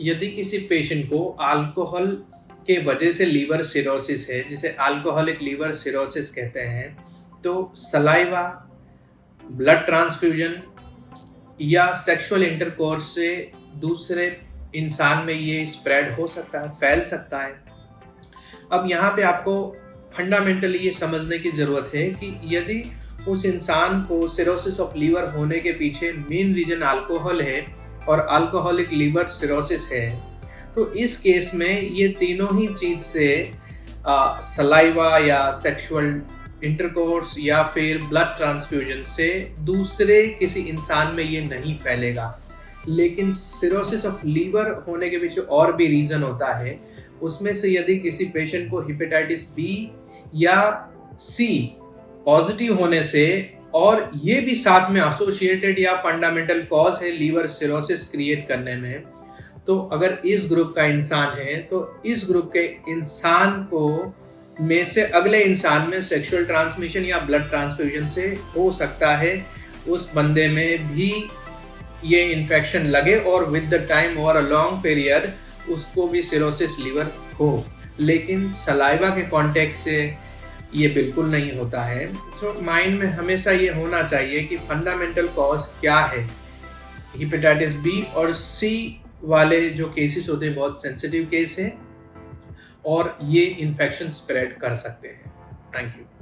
यदि किसी पेशेंट को अल्कोहल के वजह से लीवर सिरोसिस है, जिसे अल्कोहलिक लीवर सिरोसिस कहते हैं, तो सलाइवा, ब्लड ट्रांसफ्यूजन या सेक्सुअल इंटरकोर्स से दूसरे इंसान में ये स्प्रेड हो सकता है, फैल सकता है। अब यहाँ पे आपको फंडामेंटली ये समझने की ज़रूरत है कि यदि उस इंसान को सिरोसिस ऑफ लीवर होने के पीछे मेन रीजन अल्कोहल है और अल्कोहलिक लीवर सिरोसिस है, तो इस केस में ये तीनों ही चीज़ से सलाइवा या सेक्सुअल इंटरकोर्स या फिर ब्लड ट्रांसफ्यूजन से दूसरे किसी इंसान में ये नहीं फैलेगा। लेकिन सिरोसिस ऑफ लीवर होने के पीछे और भी रीज़न होता है। उसमें से यदि किसी पेशेंट को हेपेटाइटिस बी या सी पॉजिटिव होने से, और ये भी साथ में एसोसिएटेड या फंडामेंटल कॉज है लीवर सिरोसिस क्रिएट करने में, तो अगर इस ग्रुप का इंसान है तो इस ग्रुप के इंसान को में से अगले इंसान में सेक्सुअल ट्रांसमिशन या ब्लड ट्रांसफ्यूजन से हो सकता है उस बंदे में भी ये इन्फेक्शन लगे और with the time over a long period उसको भी सिरोसिस लीवर हो। लेकिन सलाइवा के कॉन्टेक्स्ट से ये बिल्कुल नहीं होता है। तो माइंड में हमेशा ये होना चाहिए कि फंडामेंटल कॉज क्या है। हेपेटाइटिस बी और सी वाले जो केसेस होते हैं बहुत सेंसिटिव केस है और ये इन्फेक्शन स्प्रेड कर सकते हैं। Thank you.